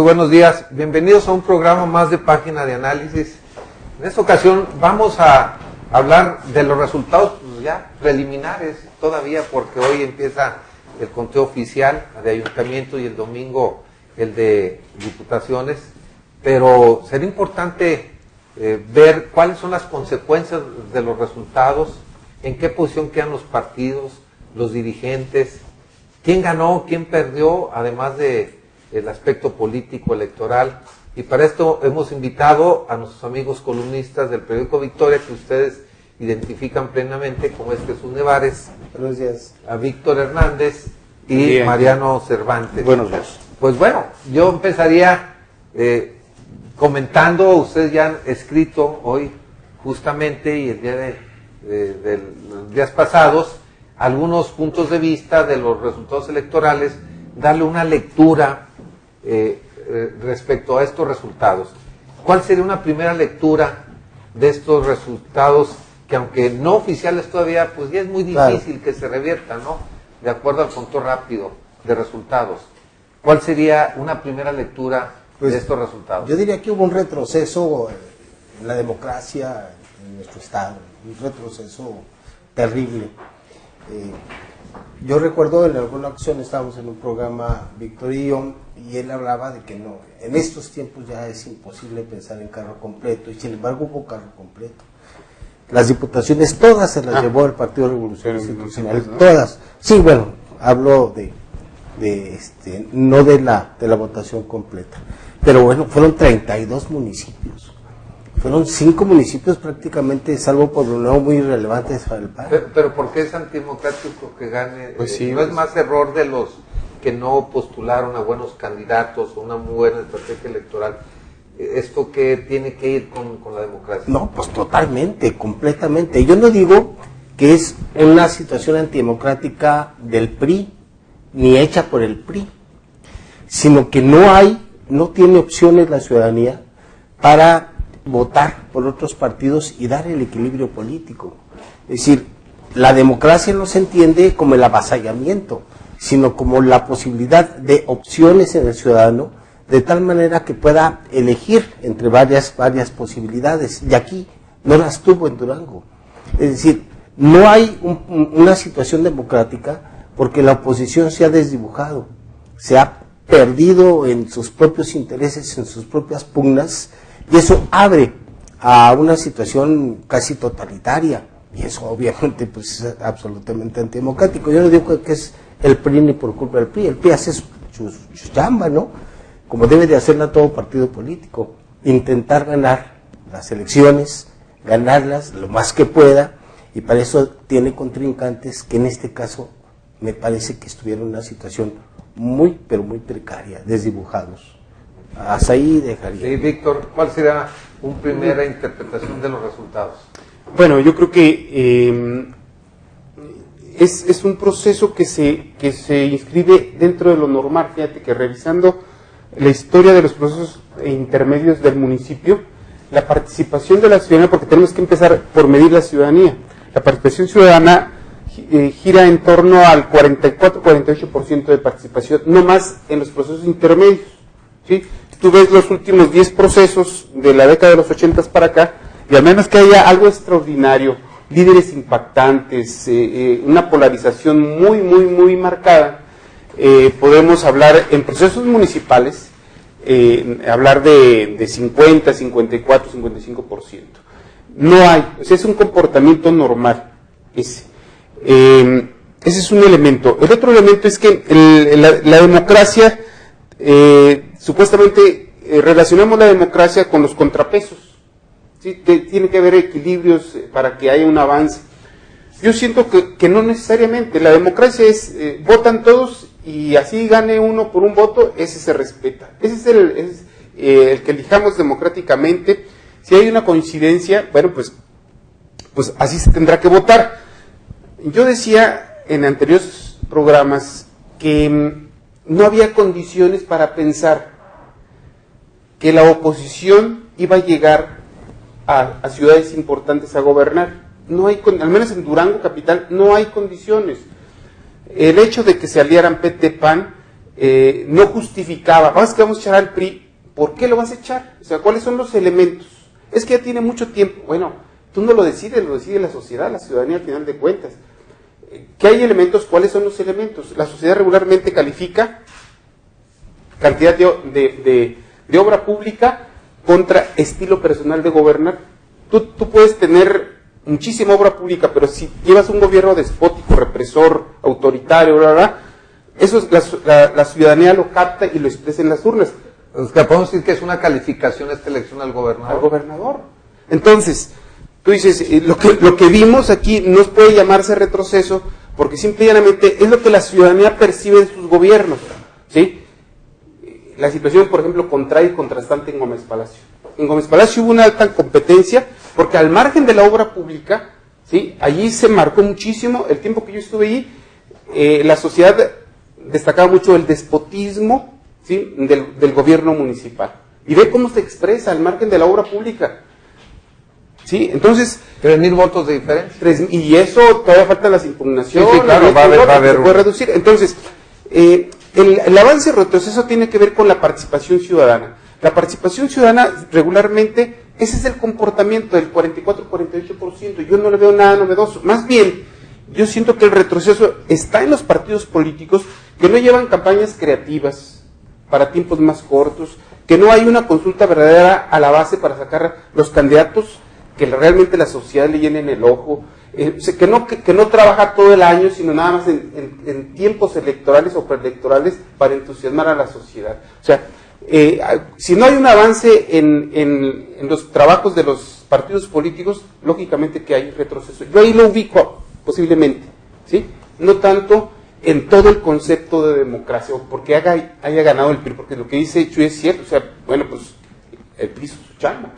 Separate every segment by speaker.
Speaker 1: buenos días. Bienvenidos a un programa más de Página de Análisis. En esta ocasión vamos a hablar de los resultados pues, ya preliminares todavía, porque hoy empieza el conteo oficial de ayuntamiento y el domingo el de diputaciones, pero sería importante ver cuáles son las consecuencias de los resultados, en qué posición quedan los partidos, los dirigentes, quién ganó, quién perdió, además de el aspecto político electoral. Y para esto hemos invitado a nuestros amigos columnistas del periódico Victoria, que ustedes identifican plenamente, como es Jesús Nevares,
Speaker 2: buenos días,
Speaker 1: a Víctor Hernández y Mariano Cervantes.
Speaker 2: Buenos días.
Speaker 1: Pues bueno, yo empezaría comentando, ustedes ya han escrito hoy justamente y el día de los días pasados algunos puntos de vista de los resultados electorales, darle una lectura respecto a estos resultados. ¿Cuál sería una primera lectura de estos resultados que, aunque no oficiales todavía, pues ya es muy difícil que se reviertan, ¿no? De acuerdo al conteo rápido de resultados. ¿Cuál sería una primera lectura de estos resultados?
Speaker 2: Yo diría que hubo un retroceso en la democracia en nuestro estado, un retroceso terrible. Yo recuerdo en alguna ocasión estábamos en un programa Víctor y él hablaba de que no, en estos tiempos ya es imposible pensar en carro completo, y sin embargo hubo carro completo. Las diputaciones todas se las llevó el Partido Revolucionario Institucional, ¿no? Todas. Sí, bueno, hablo no de la votación completa. Pero bueno, fueron 32 municipios. Fueron 5 municipios prácticamente, salvo por uno muy irrelevantes para el país.
Speaker 1: Pero ¿por qué es antidemocrático que gane?
Speaker 2: Pues sí,
Speaker 1: ¿no es más error de los que no postularon a buenos candidatos o una muy buena estrategia electoral? ¿Esto qué tiene que ir con la democracia?
Speaker 2: No, pues totalmente, completamente. Yo no digo que es una situación antidemocrática del PRI, ni hecha por el PRI, sino que no tiene opciones la ciudadanía para votar por otros partidos y dar el equilibrio político. Es decir, la democracia no se entiende como el avasallamiento, sino como la posibilidad de opciones en el ciudadano, de tal manera que pueda elegir entre varias posibilidades, y aquí no las tuvo en Durango. Es decir, no hay una situación democrática porque la oposición se ha desdibujado, se ha perdido en sus propios intereses, en sus propias pugnas, y eso abre a una situación casi totalitaria, y eso obviamente pues es absolutamente antidemocrático. Yo no digo que es el PRI ni por culpa del PRI, el PRI hace su chamba, ¿no? Como debe de hacerla todo partido político, intentar ganar las elecciones, ganarlas lo más que pueda, y para eso tiene contrincantes que en este caso me parece que estuvieron en una situación muy, pero muy precaria, desdibujados. Hasta ahí dejaría.
Speaker 1: Sí, Víctor, ¿cuál será una primera interpretación de los resultados?
Speaker 3: Bueno, yo creo que es un proceso que se inscribe dentro de lo normal. Fíjate que revisando la historia de los procesos intermedios del municipio, la participación de la ciudadanía, porque tenemos que empezar por medir la ciudadanía, la participación ciudadana gira en torno al 44-48% de participación, no más en los procesos intermedios, ¿sí? Tú ves los últimos 10 procesos de la década de los 80 para acá, y al menos que haya algo extraordinario, líderes impactantes, una polarización muy, muy, muy marcada, podemos hablar en procesos municipales, hablar de 50, 54, 55%. No hay, o sea, es un comportamiento normal ese. Ese es un elemento. El otro elemento es que la democracia, supuestamente relacionamos la democracia con los contrapesos, ¿sí? Tiene que haber equilibrios para que haya un avance. Yo siento que no necesariamente. La democracia es, votan todos y así gane uno por un voto, ese se respeta. Ese es el que elijamos democráticamente. Si hay una coincidencia, bueno, pues así se tendrá que votar. Yo decía en anteriores programas que no había condiciones para pensar que la oposición iba a llegar a ciudades importantes a gobernar. No hay, al menos en Durango capital, no hay condiciones. El hecho de que se aliaran PT-PAN no justificaba, que vamos a echar al PRI, ¿por qué lo vas a echar? O sea, ¿cuáles son los elementos? Es que ya tiene mucho tiempo. Bueno, tú no lo decides, lo decide la sociedad, la ciudadanía al final de cuentas. ¿Qué hay elementos? ¿Cuáles son los elementos? La sociedad regularmente califica cantidad de obra pública contra estilo personal de gobernar. Tú puedes tener muchísima obra pública, pero si llevas un gobierno despótico, represor, autoritario, bla, bla, eso es, la ciudadanía lo capta y lo expresa en las urnas.
Speaker 1: O sea, podemos decir que es una calificación esta elección al gobernador.
Speaker 3: Al gobernador. Entonces, tú dices, lo que vimos aquí no puede llamarse retroceso, porque simple y llanamente es lo que la ciudadanía percibe en sus gobiernos, ¿sí? La situación, por ejemplo, contrae y contrastante en Gómez Palacio. En Gómez Palacio hubo una alta competencia, porque al margen de la obra pública, ¿sí? Allí se marcó muchísimo, el tiempo que yo estuve allí, la sociedad destacaba mucho el despotismo, ¿sí? del gobierno municipal. Y ve cómo se expresa al margen de la obra pública. ¿Sí? Entonces,
Speaker 1: 3,000 votos de diferencia.
Speaker 3: Y eso todavía faltan las impugnaciones.
Speaker 1: Sí, claro, va a haber
Speaker 3: se puede reducir. Entonces, el avance y retroceso tiene que ver con la participación ciudadana. La participación ciudadana regularmente, ese es el comportamiento del 44-48%. Yo no le veo nada novedoso. Más bien, yo siento que el retroceso está en los partidos políticos que no llevan campañas creativas para tiempos más cortos, que no hay una consulta verdadera a la base para sacar los candidatos que realmente la sociedad le llenen el ojo, que no trabaja todo el año, sino nada más en tiempos electorales o preelectorales para entusiasmar a la sociedad. O sea, si no hay un avance en los trabajos de los partidos políticos, lógicamente que hay retroceso. Yo ahí lo ubico posiblemente, ¿sí? No tanto en todo el concepto de democracia, o porque haya ganado el PRI, porque lo que dice Chuy es cierto, o sea, bueno, pues el PRI hizo su chamba,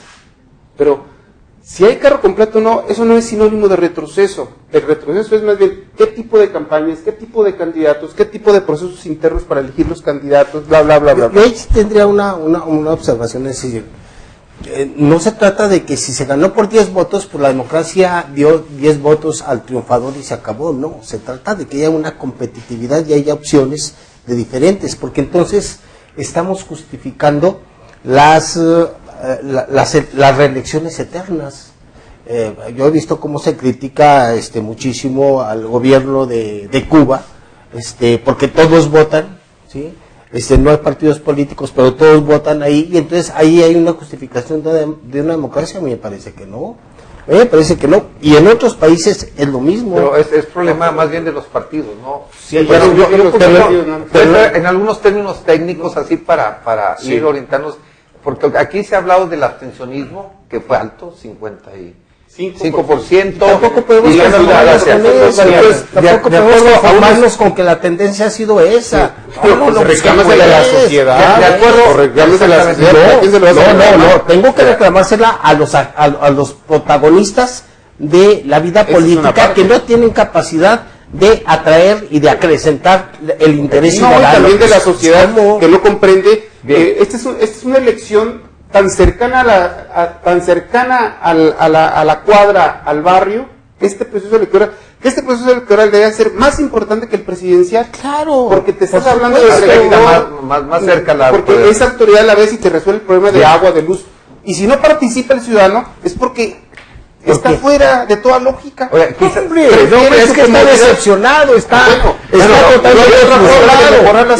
Speaker 3: pero si hay carro completo o no, eso no es sinónimo de retroceso. El retroceso es más bien qué tipo de campañas, qué tipo de candidatos, qué tipo de procesos internos para elegir los candidatos, bla, bla, bla, bla.
Speaker 2: Yo ahí tendría una observación, es decir, no se trata de que si se ganó por 10 votos, pues la democracia dio 10 votos al triunfador y se acabó. No, se trata de que haya una competitividad y haya opciones de diferentes, porque entonces estamos justificando las reelecciones eternas. Yo he visto cómo se critica muchísimo al gobierno de Cuba, porque todos votan, ¿sí? No hay partidos políticos, pero todos votan ahí, y entonces ahí hay una justificación de una democracia. A mí me parece que no. Y en otros países es lo mismo.
Speaker 1: Pero es problema más bien de los partidos, ¿no?
Speaker 2: Sí,
Speaker 1: pero en algunos términos técnicos, así para ir orientarnos, porque aquí se ha hablado del abstencionismo, que fue alto, 55%.
Speaker 2: Tampoco podemos conformarnos con que la tendencia ha sido esa.
Speaker 3: Reclamas de la sociedad.
Speaker 1: De acuerdo.
Speaker 3: Reclamas de la sociedad.
Speaker 2: No, tengo que reclamársela a los protagonistas de la vida política, que no tienen capacidad de atraer y de acrecentar el interés ciudadano.
Speaker 3: Y también de la sociedad que no comprende. Esta es una elección tan cercana a la cuadra, al barrio, este proceso electoral debe ser más importante que el presidencial.
Speaker 2: Claro.
Speaker 3: Porque te estás hablando de
Speaker 1: más cerca la
Speaker 3: porque esa autoridad la ves y te resuelve el problema de agua, de luz. Y si no participa el ciudadano, es porque está fuera de toda lógica.
Speaker 1: Oye,
Speaker 2: es que está decepcionado, está totalmente frustrado.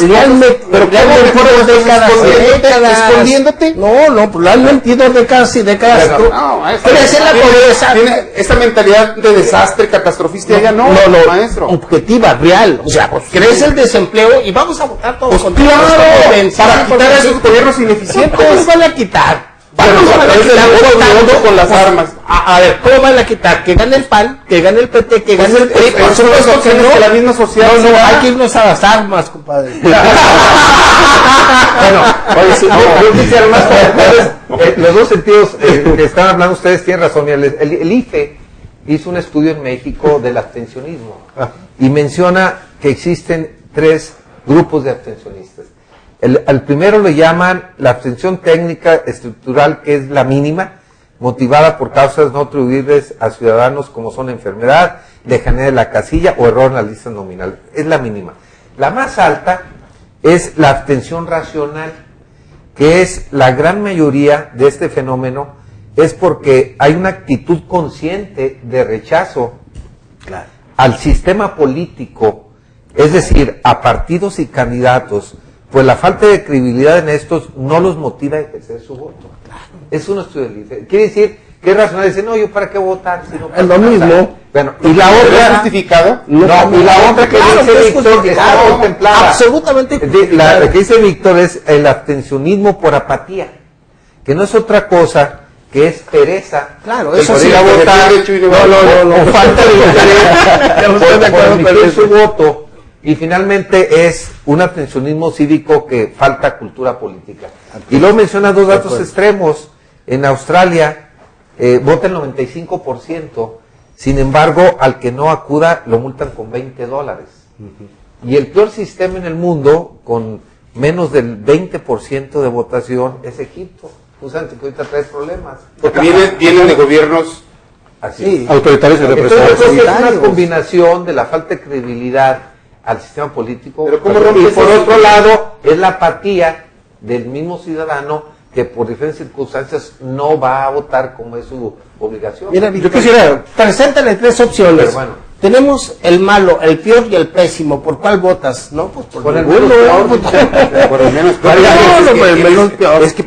Speaker 3: Pero ¿qué mejor décadas escondiéndote?
Speaker 2: No, pues lo han mentido décadas y décadas. Crece la pobreza.
Speaker 3: Tiene esa mentalidad de desastre, catastrofista. No, maestro.
Speaker 2: Objetiva, real. O sea, crece el desempleo y vamos a votar todos contra
Speaker 3: para quitar a esos gobiernos ineficientes.
Speaker 2: ¿Cómo los van a quitar?
Speaker 3: Vamos a quitar con las armas.
Speaker 2: A ver, ¿cómo van a quitar? Que gane el PAN, que gane el PT, que gane el PRI.
Speaker 3: Por supuesto que no. La misma sociedad.
Speaker 2: No, hay que irnos a las armas, compadre.
Speaker 1: Bueno, oye, sí, yo quisiera más los dos sentidos que están hablando ustedes tienen razón. El IFE hizo un estudio en México del abstencionismo y menciona que existen 3 grupos de abstencionistas. Al primero le llaman la abstención técnica estructural, que es la mínima, motivada por causas no atribuibles a ciudadanos como son enfermedad, lejanía de la casilla o error en la lista nominal. Es la mínima. La más alta es la abstención racional, que es la gran mayoría de este fenómeno, es porque hay una actitud consciente de rechazo al sistema político, es decir, a partidos y candidatos, pues la falta de credibilidad en estos no los motiva a ejercer su voto. Es un estudio de quiere decir que es racional, dice, no, yo para qué votar, si no
Speaker 2: es lo mismo.
Speaker 1: Bueno, y la otra,
Speaker 3: justificado?
Speaker 1: No, y la otra que dice Víctor está contemplada.
Speaker 2: Absolutamente.
Speaker 1: La que dice Víctor es el abstencionismo por apatía, que no es otra cosa que es pereza.
Speaker 2: Claro,
Speaker 1: que
Speaker 2: eso
Speaker 1: por
Speaker 2: sí.
Speaker 1: ir a votar, o falta de interés por emitir su voto, y finalmente es un abstencionismo cívico que falta cultura política. Y luego menciona dos datos extremos. En Australia vota el 95%, sin embargo, al que no acuda lo multan con $20. Y el peor sistema en el mundo, con menos del 20% de votación, es Egipto. Justamente que ahorita trae problemas.
Speaker 3: Porque vienen de gobiernos
Speaker 1: así
Speaker 2: autoritarios y
Speaker 1: Entonces, yo creo que es una combinación de la falta de credibilidad al sistema político,
Speaker 3: pero ¿cómo
Speaker 1: y por
Speaker 3: eso?
Speaker 1: otro lado es la apatía del mismo ciudadano que por diferentes circunstancias no va a votar como es su obligación.
Speaker 2: Mira, yo quisiera, preséntale tres opciones.
Speaker 1: Pero bueno.
Speaker 2: Tenemos el malo, el peor y el pésimo. ¿Por cuál votas? No, pues por
Speaker 1: el
Speaker 2: ninguno.
Speaker 1: menos peor.
Speaker 3: por lo menos
Speaker 2: por el menos peor.
Speaker 3: Es que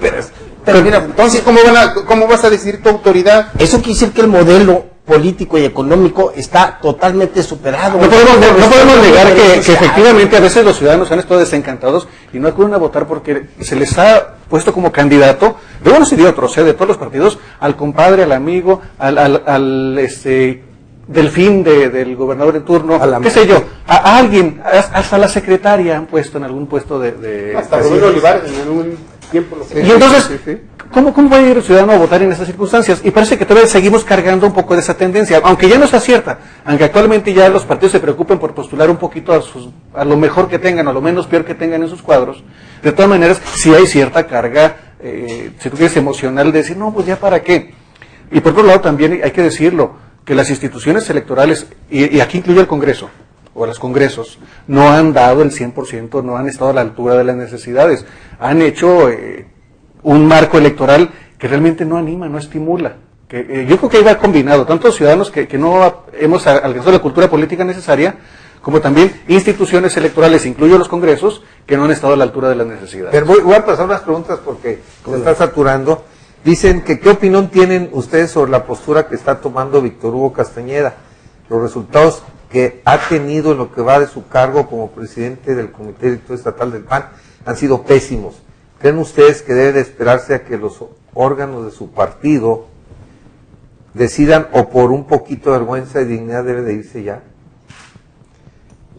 Speaker 3: pero mira, entonces ¿cómo vas a decidir tu autoridad?
Speaker 2: Eso quiere decir que el modelo político y económico está totalmente superado.
Speaker 4: No podemos negar que efectivamente a veces los ciudadanos han estado desencantados y no acuden a votar porque se les ha puesto como candidato, de unos y de otros, de todos los partidos, al compadre, al amigo, al delfín del gobernador en turno, qué sé yo, a alguien, hasta la secretaria han puesto en algún puesto de
Speaker 3: hasta Rubén Olivares en algún tiempo lo
Speaker 4: y entonces, ¿cómo va a ir el ciudadano a votar en esas circunstancias? Y parece que todavía seguimos cargando un poco de esa tendencia, aunque ya no está cierta, aunque actualmente ya los partidos se preocupen por postular un poquito a lo mejor que tengan, o a lo menos peor que tengan en sus cuadros. De todas maneras, sí hay cierta carga, si tú quieres, emocional de decir, no, pues ya para qué. Y por otro lado también hay que decirlo, que las instituciones electorales, y aquí incluye el Congreso, o los congresos, no han dado el 100%, no han estado a la altura de las necesidades. Han hecho un marco electoral que realmente no anima, no estimula. Yo creo que ahí va combinado, tanto ciudadanos que no hemos alcanzado la cultura política necesaria, como también instituciones electorales, incluyo los congresos, que no han estado a la altura de las necesidades.
Speaker 1: Pero voy a pasar unas preguntas porque se está saturando. Dicen que ¿qué opinión tienen ustedes sobre la postura que está tomando Víctor Hugo Castañeda? Los resultados que ha tenido en lo que va de su cargo como presidente del Comité Director Estatal del PAN han sido pésimos. ¿Creen ustedes que debe de esperarse a que los órganos de su partido decidan, o por un poquito de vergüenza y dignidad debe de irse ya?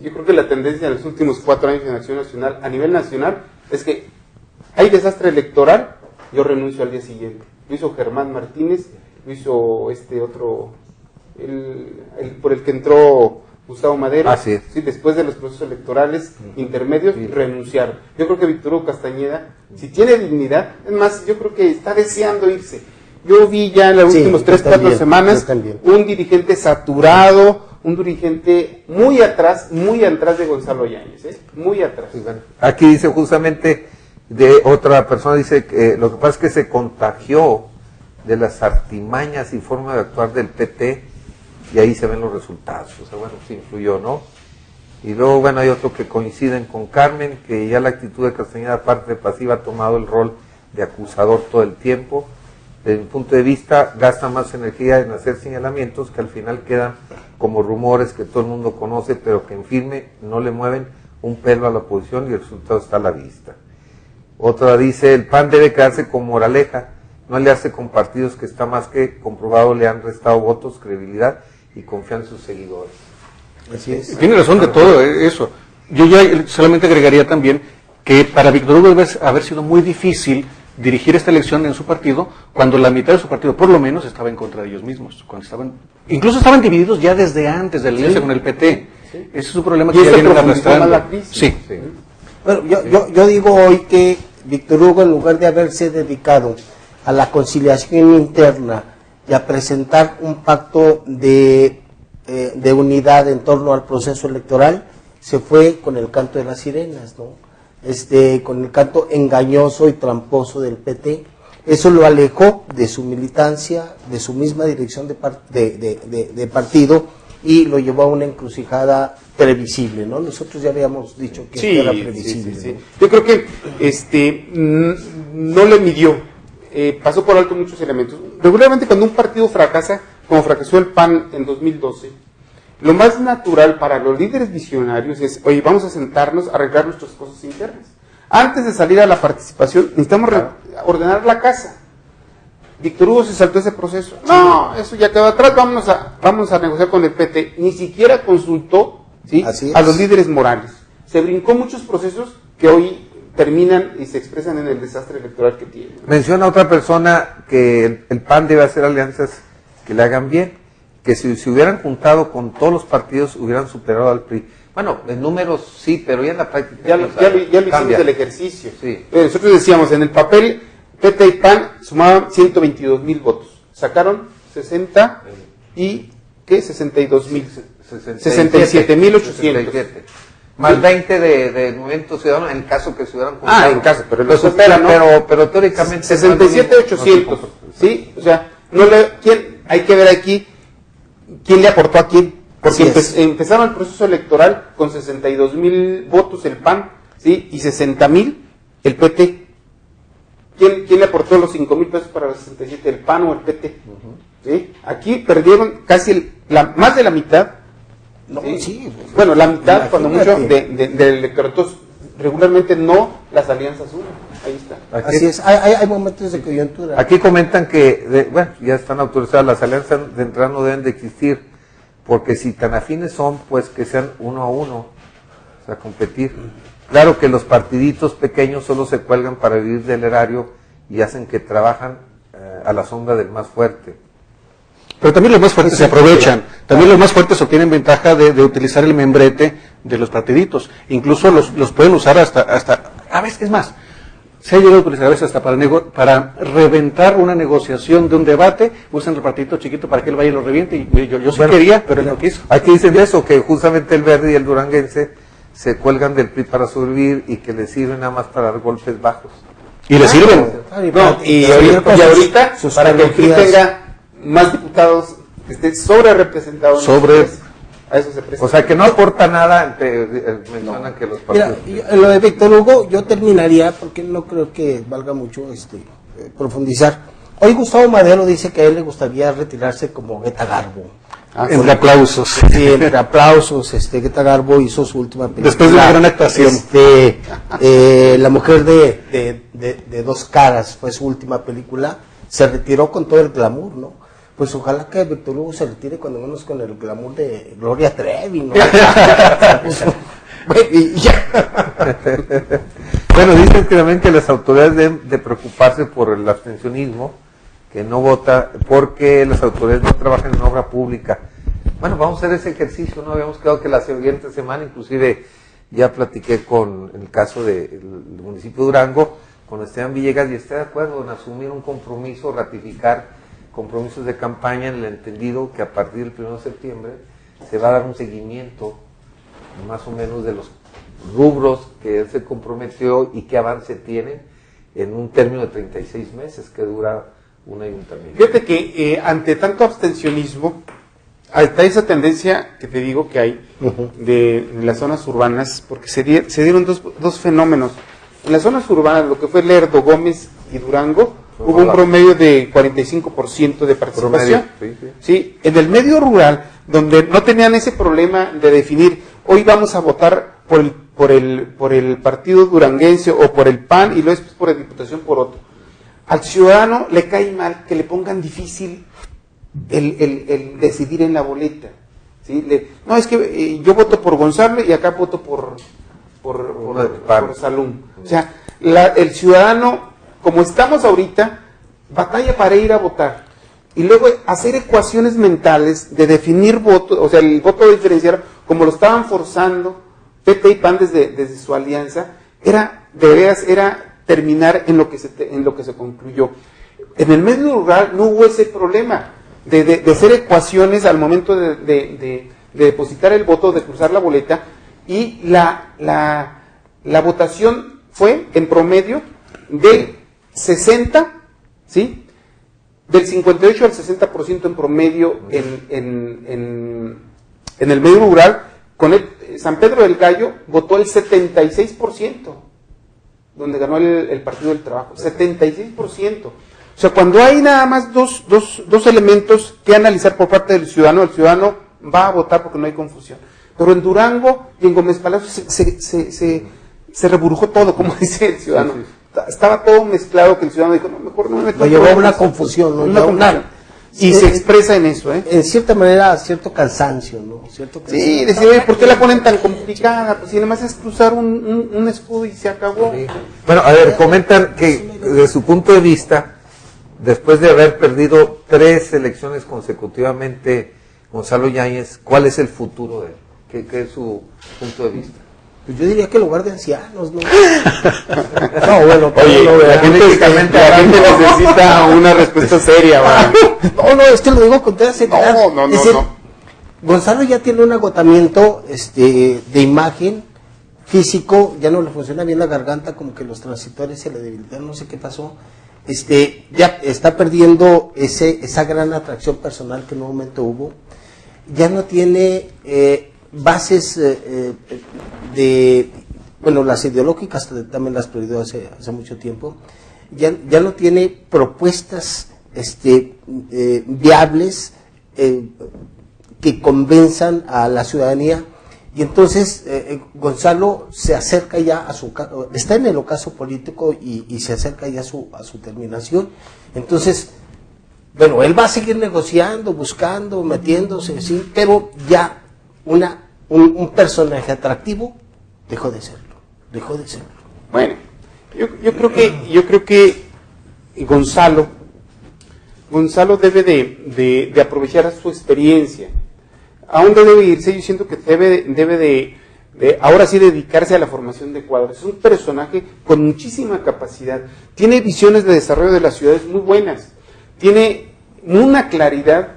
Speaker 3: Yo creo que la tendencia en los últimos 4 años en Acción Nacional, a nivel nacional, es que hay desastre electoral, yo renuncio al día siguiente. Lo hizo Germán Martínez, lo hizo otro, por el que entró Gustavo Madero.
Speaker 1: Así es.
Speaker 3: Sí, después de los procesos electorales intermedios, renunciaron. Yo creo que Víctor Hugo Castañeda, si tiene dignidad, es más, yo creo que está deseando irse. Yo vi ya en las últimas 3-4 semanas un dirigente saturado, un dirigente muy atrás de Gonzalo Yáñez, muy atrás.
Speaker 1: Sí, bueno, aquí dice justamente de otra persona, dice que lo que pasa es que se contagió de las artimañas y forma de actuar del PT y ahí se ven los resultados. O sea, bueno, sí influyó, ¿no? Y luego, bueno, hay otro que coinciden con Carmen, que ya la actitud de Castañeda, aparte de pasiva, ha tomado el rol de acusador todo el tiempo. Desde mi punto de vista, gasta más energía en hacer señalamientos que al final quedan como rumores que todo el mundo conoce, pero que en firme no le mueven un pelo a la oposición y el resultado está a la vista. Otra dice, el PAN debe quedarse con moraleja, no le hace con partidos que está más que comprobado le han restado votos, credibilidad y confianza en sus seguidores.
Speaker 2: Así es.
Speaker 4: Tiene razón de todo eso. Yo ya solamente agregaría también que para Víctor Hugo debe haber sido muy difícil dirigir esta elección en su partido cuando la mitad de su partido por lo menos estaba en contra de ellos mismos, incluso estaban divididos ya desde antes de la alianza con el PT. Ese es un problema que ya vienen arrastrando. Sí.
Speaker 2: Bueno, yo digo hoy que Víctor Hugo, en lugar de haberse dedicado a la conciliación interna y a presentar un pacto de unidad en torno al proceso electoral, se fue con el canto de las sirenas, ¿no? con el canto engañoso y tramposo del PT. Eso lo alejó de su militancia, de su misma dirección de partido, y lo llevó a una encrucijada previsible, ¿no? Nosotros ya habíamos dicho que
Speaker 3: Sí,
Speaker 2: era previsible.
Speaker 3: sí.
Speaker 2: ¿no?
Speaker 3: Yo creo que no le midió, pasó por alto muchos elementos. Regularmente cuando un partido fracasa, como fracasó el PAN en 2012, lo más natural para los líderes visionarios es, oye, vamos a sentarnos a arreglar nuestras cosas internas. Antes de salir a la participación, necesitamos ordenar la casa. Víctor Hugo se saltó ese proceso. No, eso ya quedó atrás, vamos a negociar con el PT. Ni siquiera consultó, ¿sí?, a los líderes morales. Se brincó muchos procesos que hoy terminan y se expresan en el desastre electoral que tiene.
Speaker 1: Menciona otra persona que el PAN debe hacer alianzas que le hagan bien, que si se hubieran juntado con todos los partidos hubieran superado al PRI. Bueno, en números sí, pero ya en la práctica
Speaker 3: Ya lo hicimos el ejercicio.
Speaker 1: Sí.
Speaker 3: Nosotros decíamos, en el papel, PT y PAN sumaban 122,000 votos. Sacaron 67,800.
Speaker 1: Más 20 de Movimiento Ciudadano, en caso que se hubieran juntado.
Speaker 3: En caso, pero
Speaker 1: lo superan, ¿no? Pero teóricamente...
Speaker 3: 67,800. ¿Sí? O sea, hay que ver aquí quién le aportó a quién. Porque empezaron el proceso electoral con 62,000 votos el PAN, ¿sí?, y 60,000 el PT. ¿Quién le aportó los 5,000 pesos para los 67? ¿El PAN o el PT? ¿Sí? Aquí perdieron casi más de la mitad.
Speaker 2: No,
Speaker 3: ¿sí? Bueno, la mitad, cuando mucho, del electorado. Entonces, regularmente no las alianzas unen. Ahí está.
Speaker 2: Así es, hay momentos de coyuntura.
Speaker 1: Aquí comentan que, ya están autorizadas las alianzas, de entrada no deben de existir, porque si tan afines son, pues que sean 1 a 1, o sea, competir. Claro que los partiditos pequeños solo se cuelgan para vivir del erario y hacen que trabajan a la sombra del más fuerte.
Speaker 4: Pero también los más fuertes se aprovechan, también los más fuertes obtienen ventaja de utilizar el membrete de los partiditos, incluso los pueden usar hasta a veces, es más, se ha llegado a utilizar a veces hasta para reventar una negociación de un debate, usan el partidito chiquito para que él vaya y lo reviente, y yo sí quería, pero él no quiso.
Speaker 1: Aquí dicen eso, que justamente el verde y el duranguense se cuelgan del PRI para sobrevivir y que les sirven nada más para dar golpes bajos.
Speaker 4: Y le sirven.
Speaker 3: Y ahorita para que el PRI tenga más diputados, que esté sobre representado. A eso se presenta.
Speaker 1: O sea, que no aporta nada, mencionan que los partidos...
Speaker 2: Mira, lo de Víctor Hugo, yo terminaría, porque no creo que valga mucho profundizar. Hoy Gustavo Madero dice que a él le gustaría retirarse como Guetta Garbo.
Speaker 4: Entre aplausos.
Speaker 2: Sí, entre aplausos, Guetta Garbo hizo su última película.
Speaker 4: Después de una gran actuación.
Speaker 2: La mujer de dos caras fue su última película. Se retiró con todo el glamour, ¿no? Pues ojalá que Víctor Hugo se retire cuando menos con el glamour de Gloria Trevi, ¿no?
Speaker 1: Bueno, dicen que también que las autoridades deben de preocuparse por el abstencionismo, que no vota, porque las autoridades no trabajan en obra pública. Bueno, vamos a hacer ese ejercicio, ¿no? Habíamos quedado que la siguiente semana, inclusive ya platiqué con el caso del municipio de Durango, con Esteban Villegas, y está de acuerdo en asumir un compromiso, ratificar compromisos de campaña, en el entendido que a partir del 1 de septiembre se va a dar un seguimiento más o menos de los rubros que él se comprometió y qué avance tiene en un término de 36 meses que dura un ayuntamiento.
Speaker 3: Fíjate que ante tanto abstencionismo, hasta esa tendencia que te digo que hay de las zonas urbanas, porque se dieron dos fenómenos. En las zonas urbanas, lo que fue Lerdo, Gómez y Durango, hubo un promedio de 45% de participación. Sí. En el medio rural, donde no tenían ese problema de definir, hoy vamos a votar por el partido duranguense o por el PAN y luego después por la Diputación por otro. Al ciudadano le cae mal que le pongan difícil el decidir en la boleta. ¿Sí? No, es que yo voto por Gonzalo y acá voto por Salum. O sea, el ciudadano, como estamos ahorita, batalla para ir a votar. Y luego hacer ecuaciones mentales de definir votos, o sea, el voto diferencial, como lo estaban forzando PT y PAN desde su alianza, era terminar en lo que se concluyó. En el medio rural no hubo ese problema de hacer ecuaciones al momento de depositar el voto, de cruzar la boleta, y la votación fue en promedio del 60, ¿sí? Del 58 al 60% en promedio en el medio rural. Con San Pedro del Gallo votó el 76%, donde ganó el Partido del Trabajo, 76%. O sea, cuando hay nada más dos elementos que analizar por parte del ciudadano, el ciudadano va a votar porque no hay confusión. Pero en Durango y en Gómez Palacio se reburujó todo, como dice el ciudadano. Estaba todo mezclado, que el ciudadano dijo, no, mejor no me meto.
Speaker 2: Lo llevó a una confusión, ¿no?
Speaker 3: Una confusión. Y se expresa en eso, ¿eh?
Speaker 2: En cierta manera, cierto cansancio, ¿no?
Speaker 3: Sí, decía, oye, ¿por qué la ponen tan complicada? Pues si nada más es cruzar un escudo y se acabó.
Speaker 1: Sí. Bueno, a ver, comentan que desde su punto de vista, después de haber perdido 3 elecciones consecutivamente, Gonzalo Yáñez, ¿cuál es el futuro de él? ¿Qué es su punto de vista?
Speaker 2: Pues yo diría que el lugar de ancianos, ¿no? No, bueno,
Speaker 3: Oye,
Speaker 2: no,
Speaker 3: la gente necesita una respuesta seria, ¿verdad?
Speaker 2: No, es que lo digo con toda seriedad.
Speaker 3: No.
Speaker 2: Gonzalo ya tiene un agotamiento de imagen físico, ya no le funciona bien la garganta, como que los transitores se le debilitaron, no sé qué pasó. Ya está perdiendo esa gran atracción personal que en un momento hubo. Ya no tiene bases las ideológicas también las perdió hace mucho tiempo. Ya no tiene propuestas viables que convenzan a la ciudadanía, y entonces Gonzalo se acerca ya está en el ocaso político y se acerca ya a su terminación. Entonces, bueno, él va a seguir negociando, buscando, metiéndose, sí, pero ya un personaje atractivo dejó de serlo.
Speaker 3: Bueno, yo creo que Gonzalo debe de aprovechar su experiencia. ¿A dónde debe irse? Yo siento que debe de ahora sí dedicarse a la formación de cuadros. Es un personaje con muchísima capacidad, tiene visiones de desarrollo de las ciudades muy buenas, tiene una claridad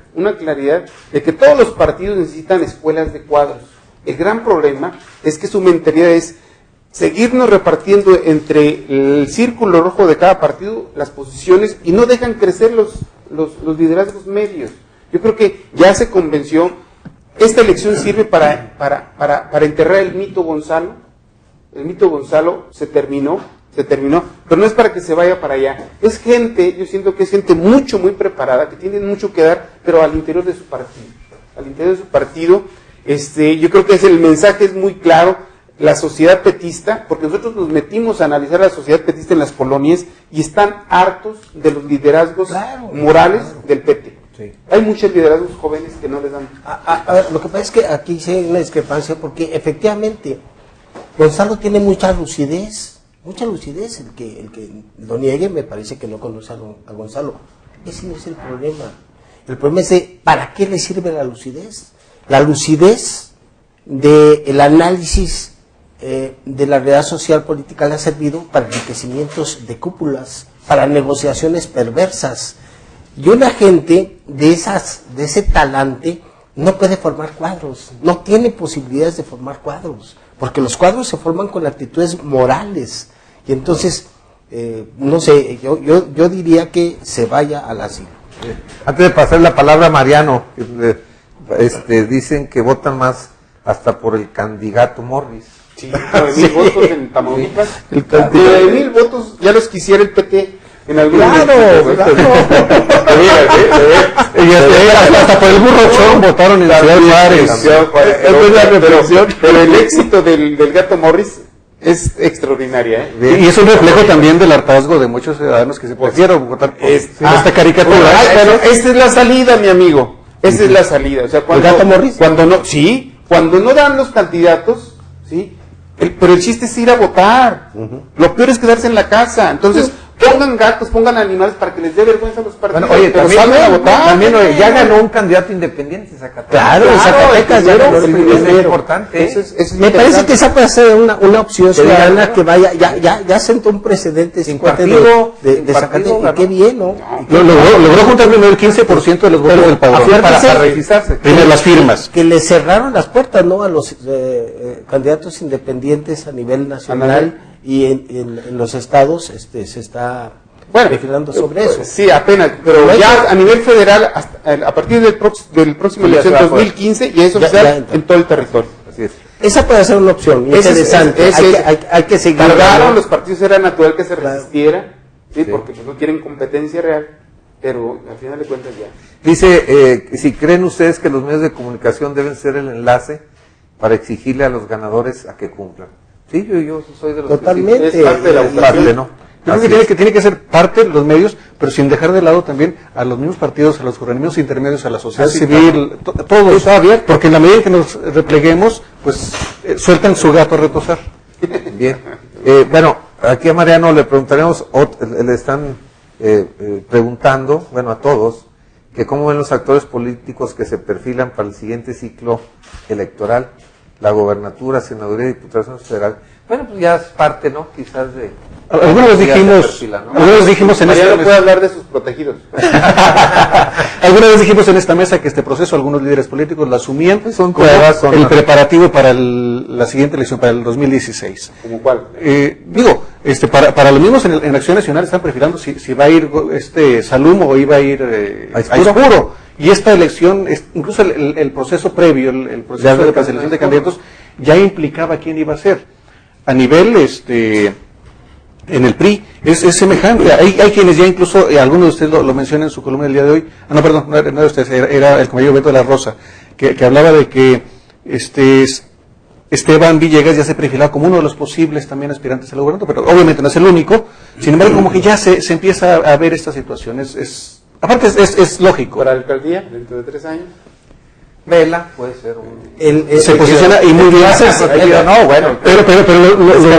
Speaker 3: de que todos los partidos necesitan escuelas de cuadros. El gran problema es que su mentalidad es seguirnos repartiendo entre el círculo rojo de cada partido las posiciones y no dejan crecer los liderazgos medios. Yo creo que ya se convenció. Esta elección sirve para enterrar el mito Gonzalo. El mito Gonzalo se terminó, pero no es para que se vaya para allá. Es gente, yo siento que es gente muy preparada, que tiene mucho que dar, pero al interior de su partido. Yo creo que el mensaje es muy claro. La sociedad petista, porque nosotros nos metimos a analizar la sociedad petista en las colonias y están hartos de los liderazgos morales del PT. Sí. Hay muchos liderazgos jóvenes que no les dan.
Speaker 2: A ver, lo que pasa es que aquí sí hay una discrepancia, porque efectivamente Gonzalo tiene mucha lucidez. El que lo niegue me parece que no conoce a Gonzalo. Ese no es el problema. El problema es ¿para qué le sirve la lucidez? La lucidez del análisis de la realidad social política le ha servido para enriquecimientos de cúpulas, para negociaciones perversas. Y una gente de ese talante no puede formar cuadros, no tiene posibilidades de formar cuadros, porque los cuadros se forman con actitudes morales. Y entonces, no sé, yo diría que se vaya al asilo.
Speaker 1: Antes de pasar la palabra a Mariano, dicen que votan más hasta por el candidato Morris.
Speaker 3: Sí, 9,000 votos en Tamaulipas. 9,000 votos ya los quisiera el PT en algún
Speaker 2: momento.
Speaker 4: Hasta por el burro votaron en Ciudad Juárez.
Speaker 3: Pero el éxito del gato Morris es extraordinaria, ¿eh?
Speaker 4: Y es un reflejo también del hartazgo de muchos ciudadanos que se prefieren votar por esta caricatura.
Speaker 3: Pero esta es la salida, mi amigo. Esa es la salida. O sea, cuando no dan los candidatos, ¿sí? Pero el chiste es ir a votar. Lo peor es quedarse en la casa. Entonces, pongan gatos, pongan animales para que les dé vergüenza a los partidos.
Speaker 1: Bueno, oye,
Speaker 3: pero
Speaker 1: también,
Speaker 3: salgan a votar.
Speaker 1: También ya ganó un candidato independiente en Zacatecas.
Speaker 2: Claro, en Zacatecas ya ganó el
Speaker 1: es
Speaker 2: primero.
Speaker 1: importante.
Speaker 3: Eso es
Speaker 2: Me parece que esa puede ser una opción ciudadana que vaya, ya sentó un precedente
Speaker 1: Sin
Speaker 2: cuate
Speaker 1: partido,
Speaker 2: de Zacatecas, y qué bien, ¿no?
Speaker 4: Logró juntar primero el 15% de los votos del padrón
Speaker 1: para registrarse.
Speaker 4: Primero las firmas.
Speaker 2: Que le cerraron las puertas, ¿no? A los candidatos independientes a nivel nacional y en los estados se está legislando sobre eso.
Speaker 3: Sí, apenas, pero ya a nivel federal, a partir del próximo elección 2015, ya es oficial en todo el territorio.
Speaker 1: Así es.
Speaker 2: Esa puede ser una opción interesante. Hay que seguir.
Speaker 3: Tardaron, los partidos, era natural que se resistiera, ¿sí? Porque pues, no quieren competencia real, pero al final de cuentas ya.
Speaker 1: Dice, si creen ustedes que los medios de comunicación deben ser el enlace para exigirle a los ganadores a que cumplan. Sí, yo soy de los
Speaker 2: Totalmente.
Speaker 1: que sí. Es parte de la parte, ¿no?
Speaker 4: Yo creo que tiene que ser parte de los medios, pero sin dejar de lado también a los mismos partidos, a los organismos intermedios, a la sociedad civil, todo eso abierto, porque en la medida en que nos repleguemos, pues sueltan su gato a reposar.
Speaker 1: Bien. Bueno, aquí a Mariano le preguntaremos, le están preguntando, bueno, a todos, que cómo ven los actores políticos que se perfilan para el siguiente ciclo electoral, la gobernatura, senaduría y diputación federal. Bueno, pues ya es parte, ¿no? Quizás de...
Speaker 4: Algunos dijimos en
Speaker 3: Mariano puede hablar de sus protegidos.
Speaker 4: Alguna vez dijimos en esta mesa que este proceso algunos líderes políticos lo asumían
Speaker 1: son
Speaker 4: como el preparativo para la siguiente elección, para el 2016.
Speaker 3: ¿Cómo cuál?
Speaker 4: Para los mismos en Acción Nacional están perfilando si va a ir Salum o iba a ir a Ispuro. Y esta elección, incluso el proceso previo, el proceso de preselección de candidatos, ya implicaba quién iba a ser. A nivel, en el PRI, es semejante. Hay quienes ya incluso, algunos de ustedes lo mencionan en su columna del día de hoy. No era de ustedes, era el compañero Beto de la Rosa, que hablaba de que Esteban Villegas ya se perfilaba como uno de los posibles también aspirantes al gobierno, pero obviamente no es el único. Sin embargo, como que ya se empieza a ver esta situación. Aparte es lógico.
Speaker 3: ¿Para la alcaldía dentro de 3 años?
Speaker 1: Vela puede ser un...
Speaker 4: se posiciona y muy bien. Pero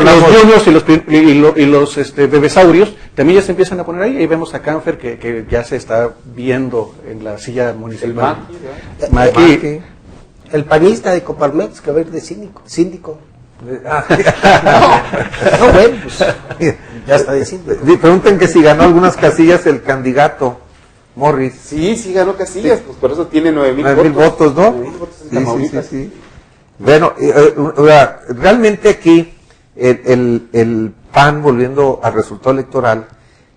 Speaker 4: los juniors y los bebesaurios también ya se empiezan a poner ahí. Ahí vemos a Canfer que ya se está viendo en la silla municipal.
Speaker 2: Maqui. El panista de Coparmex que va a ir de síndico. No, bueno, pues ya está de síndico.
Speaker 1: Pregunten que si ganó algunas casillas el candidato Morris.
Speaker 3: Sí, ganó Casillas, pues por eso tiene 9,000
Speaker 1: votos, ¿no?
Speaker 3: 9,000 votos en Tamaulipas.
Speaker 1: Sí. Bueno, realmente aquí el PAN, volviendo al resultado electoral,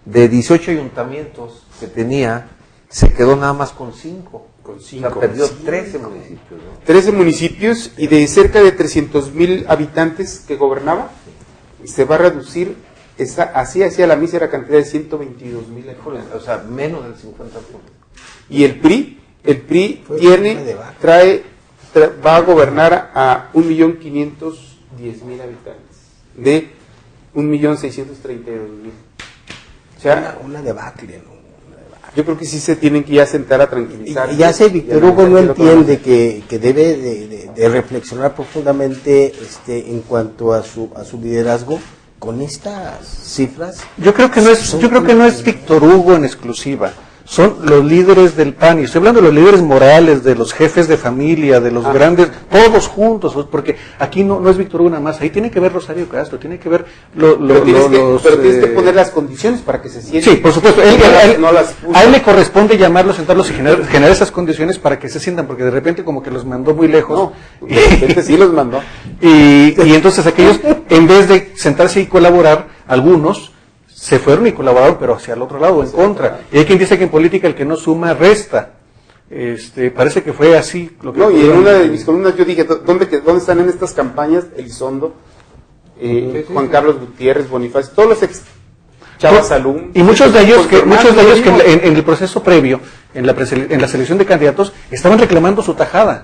Speaker 1: de 18 ayuntamientos que tenía, se quedó nada más con 5. O sea, perdió 13 municipios, ¿no?
Speaker 3: 13 municipios y de cerca de 300,000 habitantes que gobernaba, se va a reducir hacia la mísera cantidad de 122,000.
Speaker 1: O sea, menos del 50%.
Speaker 3: Y el PRI va a gobernar a 1,510,000 habitantes, de 1,632,000. O sea,
Speaker 2: una debacle, ¿no?
Speaker 3: Yo creo que sí se tienen que ya sentar a tranquilizar.
Speaker 2: Y ya sé, Víctor Hugo no entiende que debe de reflexionar profundamente en cuanto a su liderazgo con estas cifras.
Speaker 4: Yo creo que no es Víctor Hugo en exclusiva. Son los líderes del PAN, y estoy hablando de los líderes morales, de los jefes de familia, de los grandes, todos juntos, porque aquí no es Víctor Hugo nada más, ahí tiene que ver Rosario Castro, tiene que ver
Speaker 3: pero tienes que poner las condiciones para que se sientan.
Speaker 4: Sí, por supuesto, a él le corresponde llamarlos, sentarlos y generar esas condiciones para que se sientan, porque de repente como que los mandó muy lejos.
Speaker 3: No, de repente sí los mandó.
Speaker 4: Y entonces aquellos, en vez de sentarse y colaborar, algunos se fueron y colaboraron, pero hacia el otro lado, en contra. Y hay quien dice que en política el que no suma, resta. Parece que fue así.
Speaker 3: Y en una de mis columnas yo dije, ¿dónde están en estas campañas Elizondo, Juan Carlos Gutiérrez, Bonifacio, todos los ex Chava Salum?
Speaker 4: Y muchos de ellos que en el proceso previo, en la selección de candidatos, estaban reclamando su tajada.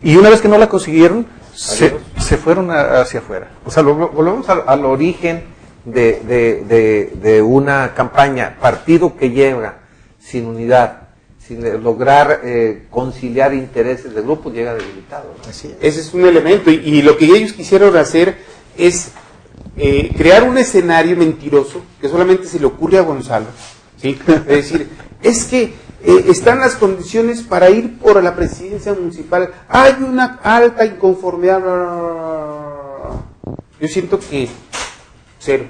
Speaker 4: Y una vez que no la consiguieron, se fueron hacia afuera.
Speaker 1: O sea, volvemos al origen de una campaña, partido que llega sin unidad, sin lograr conciliar intereses de grupos, llega debilitado, ¿no?
Speaker 2: Así es.
Speaker 3: Ese es un elemento, y lo que ellos quisieron hacer es crear un escenario mentiroso que solamente se le ocurre a Gonzalo, ¿sí? Es decir, es que están las condiciones para ir por la presidencia municipal, hay una alta inconformidad, yo siento que cero.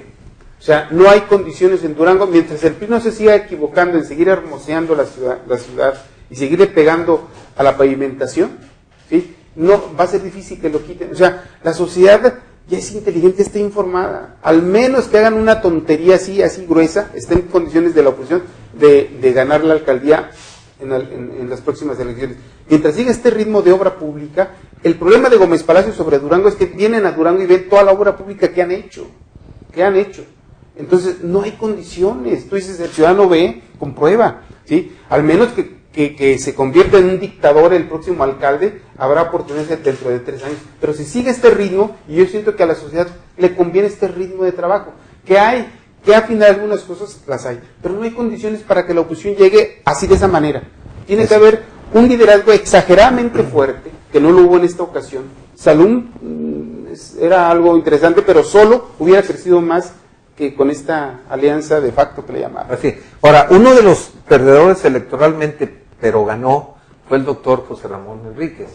Speaker 3: O sea, no hay condiciones en Durango, mientras el PRI no se siga equivocando en seguir hermoseando la ciudad y seguirle pegando a la pavimentación, ¿sí? No, va a ser difícil que lo quiten. O sea, la sociedad ya es inteligente, está informada. Al menos que hagan una tontería así gruesa, esté en condiciones de la oposición de ganar la alcaldía en las próximas elecciones. Mientras siga este ritmo de obra pública, el problema de Gómez Palacio sobre Durango es que vienen a Durango y ven toda la obra pública que han hecho. Entonces, no hay condiciones. Tú dices, el ciudadano ve, comprueba, ¿sí? Al menos que se convierta en un dictador el próximo alcalde, habrá oportunidades dentro de 3 años. Pero si sigue este ritmo, y yo siento que a la sociedad le conviene este ritmo de trabajo, que afinar algunas cosas, las hay, pero no hay condiciones para que la oposición llegue así de esa manera. Tiene que haber un liderazgo exageradamente fuerte, que no lo hubo en esta ocasión. Salum era algo interesante, pero solo hubiera crecido más que con esta alianza de facto que le llamaban.
Speaker 1: Así. Ahora, uno de los perdedores electoralmente, pero ganó, fue el doctor José Ramón Enríquez.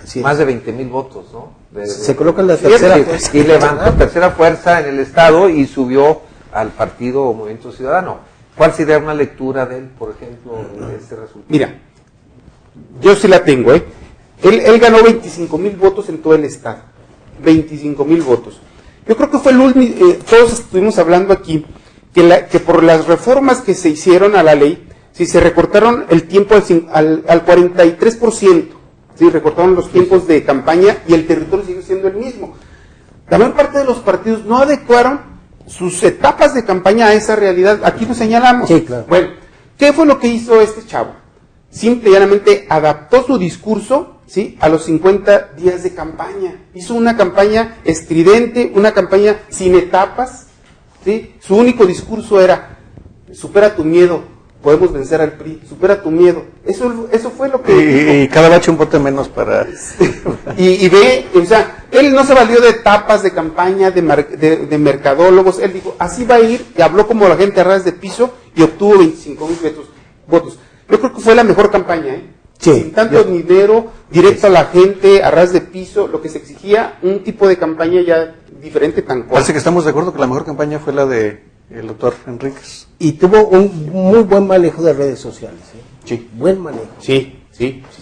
Speaker 2: Así
Speaker 1: Más
Speaker 2: es.
Speaker 1: de 20,000 votos, ¿no?
Speaker 2: Se coloca en la tercera
Speaker 1: Sí,
Speaker 2: fuerza.
Speaker 1: y levantó tercera fuerza en el Estado y subió al partido Movimiento Ciudadano. ¿Cuál sería una lectura de él, por ejemplo, de este resultado?
Speaker 3: Mira, yo sí la tengo, ¿eh? Él ganó 25,000 votos en todo el Estado. 25,000 votos. Yo creo que fue el último, todos estuvimos hablando aquí, que por las reformas que se hicieron a la ley, si se recortaron el tiempo al 43%, ¿sí? Recortaron los tiempos de campaña y el territorio siguió siendo el mismo. La mayor parte de los partidos no adecuaron sus etapas de campaña a esa realidad. Aquí lo señalamos.
Speaker 2: Sí, claro.
Speaker 3: Bueno, ¿qué fue lo que hizo este chavo? Simple y llanamente adaptó su discurso, ¿sí?, a los 50 días de campaña. Hizo una campaña estridente, una campaña sin etapas, ¿sí? Su único discurso era: supera tu miedo, podemos vencer al PRI, supera tu miedo. Eso fue lo que dijo.
Speaker 4: Y cada bache un voto menos para...
Speaker 3: Y ve, o sea, él no se valió de etapas de campaña, de mercadólogos. Él dijo, así va a ir, y habló como la gente a ras de piso y obtuvo 25,000 votos. Yo creo que fue la mejor campaña, ¿eh?
Speaker 2: Sí.
Speaker 3: Sin tanto dinero, directo a la gente, a ras de piso, lo que se exigía, un tipo de campaña ya diferente, tan corta.
Speaker 4: Parece que estamos de acuerdo que la mejor campaña fue la de el doctor Enríquez.
Speaker 2: Y tuvo un muy buen manejo de redes sociales. ¿Eh?
Speaker 3: Sí.
Speaker 2: Buen manejo.
Speaker 3: Sí.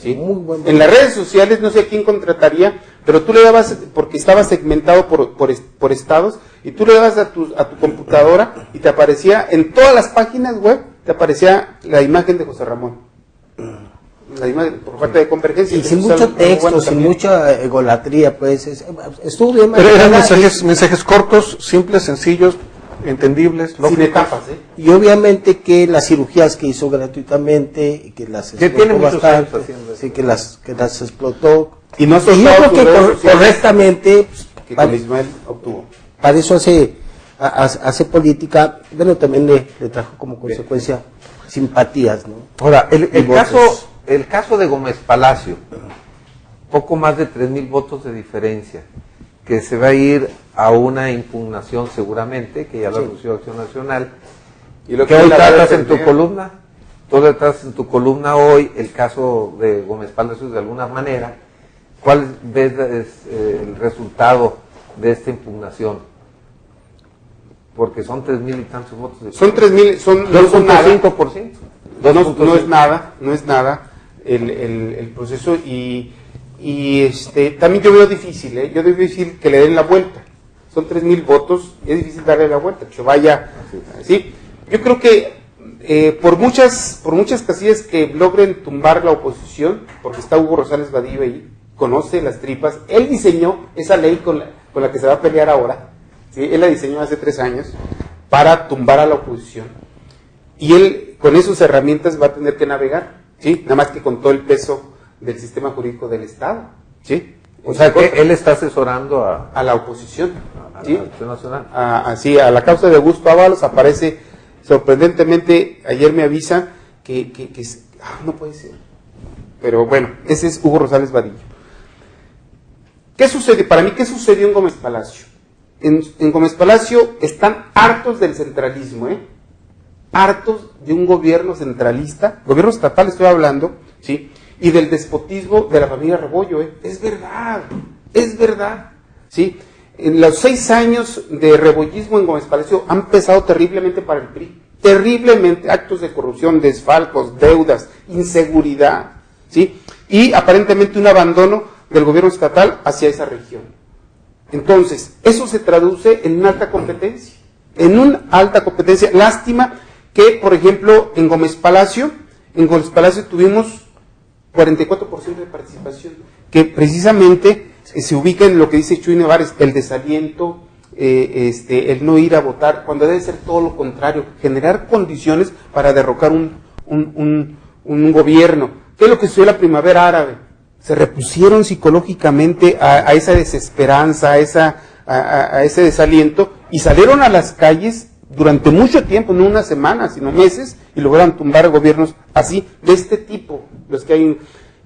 Speaker 2: Muy buen
Speaker 3: En las redes sociales no sé a quién contrataría, pero tú le dabas, porque estaba segmentado por estados, y tú le dabas a tu computadora y te aparecía, en todas las páginas web, te aparecía la imagen de José Ramón. La imagen, por falta de convergencia.
Speaker 2: Y sin
Speaker 3: Entonces,
Speaker 2: mucho
Speaker 3: algo
Speaker 2: texto,
Speaker 3: bueno
Speaker 2: sin
Speaker 3: también.
Speaker 2: mucha egolatría, pues. Estuvo bien
Speaker 4: Pero eran
Speaker 2: manejada.
Speaker 4: mensajes cortos, simples, sencillos, entendibles,
Speaker 3: Sin
Speaker 4: lógicos.
Speaker 3: etapas, ¿eh?
Speaker 2: Y obviamente que las cirugías que hizo gratuitamente, y que las
Speaker 1: Que tiene muchos años haciendo eso.
Speaker 2: sí, que las explotó.
Speaker 3: Y no
Speaker 2: Y yo
Speaker 3: soltado
Speaker 2: creo
Speaker 3: sus
Speaker 2: que
Speaker 3: redes sociales
Speaker 2: correctamente, pues,
Speaker 3: que
Speaker 2: para,
Speaker 3: con Ismael obtuvo.
Speaker 2: para eso hace política. Bueno, también le trajo como consecuencia simpatías, ¿no?
Speaker 1: Ahora,
Speaker 2: Y votos.
Speaker 1: el caso de Gómez Palacio, poco más de 3,000 votos de diferencia, que se va a ir a una impugnación seguramente, que ya lo anunció Acción Nacional,
Speaker 3: Y lo
Speaker 1: que hoy
Speaker 3: la
Speaker 1: tratas
Speaker 3: red
Speaker 1: en tu
Speaker 3: del
Speaker 1: columna. Tú le tratas en tu columna hoy el caso de Gómez Palacio de alguna manera. ¿Cuál ves el resultado de esta impugnación? Porque son 3,000 y tantos votos. De
Speaker 3: Son 3,000, no son nada.
Speaker 1: 2.5%.
Speaker 3: No es nada el proceso y también yo veo difícil, yo veo difícil que le den la vuelta. Son 3,000 votos, es difícil darle la vuelta, que vaya así. Yo creo que por muchas casillas que logren tumbar la oposición, porque está Hugo Rosales Vadillo ahí, conoce las tripas, él diseñó esa ley con la que se va a pelear ahora, ¿sí? Él la diseñó hace 3 años para tumbar a la oposición. Y él, con esas herramientas, va a tener que navegar, ¿sí? Nada más que con todo el peso del sistema jurídico del Estado, ¿sí?
Speaker 1: O sea que él está asesorando a
Speaker 3: la oposición, ¿sí?
Speaker 1: la Acción Nacional.
Speaker 3: Así, a la causa de Augusto Ábalos aparece sorprendentemente, ayer me avisan que no puede ser. Pero bueno, ese es Hugo Rosales Vadillo. ¿Qué sucede? Para mí, ¿qué sucedió en Gómez Palacio? En Gómez Palacio están hartos del centralismo, hartos de un gobierno centralista, gobierno estatal estoy hablando, ¿sí? Y del despotismo de la familia Rebollo, es verdad, ¿sí? En los 6 años de rebollismo en Gómez Palacio han pesado terriblemente para el PRI, terriblemente, actos de corrupción, desfalcos, deudas, inseguridad, ¿sí? Y aparentemente un abandono del gobierno estatal hacia esa región. Entonces, eso se traduce en una alta competencia. En una alta competencia. Lástima que, por ejemplo, en Gómez Palacio tuvimos 44% de participación, que precisamente se ubica en lo que dice Chuy Nevares, el desaliento, el no ir a votar, cuando debe ser todo lo contrario, generar condiciones para derrocar un gobierno. ¿Qué es lo que sucedió en la primavera árabe? Se repusieron psicológicamente a esa desesperanza, a ese desaliento, y salieron a las calles durante mucho tiempo, no unas semanas, sino meses, y lograron tumbar gobiernos así, de este tipo, los que hay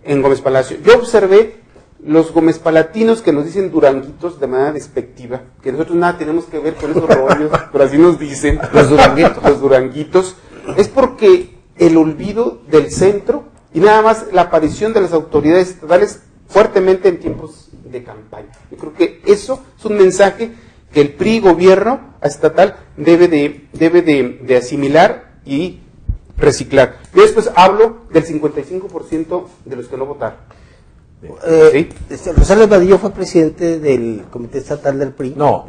Speaker 3: en Gómez Palacio. Yo observé los Gómez Palatinos que nos dicen duranguitos de manera despectiva, que nosotros nada tenemos que ver con esos rollos, pero así nos dicen, los duranguitos, es porque el olvido del centro y nada más la aparición de las autoridades estatales fuertemente en tiempos de campaña. Yo creo que eso es un mensaje que el PRI gobierno estatal debe de asimilar y reciclar. Yo después hablo del 55% de los que no votaron. ¿Sí?
Speaker 2: Rosales Vadillo fue presidente del Comité Estatal del PRI.
Speaker 1: No,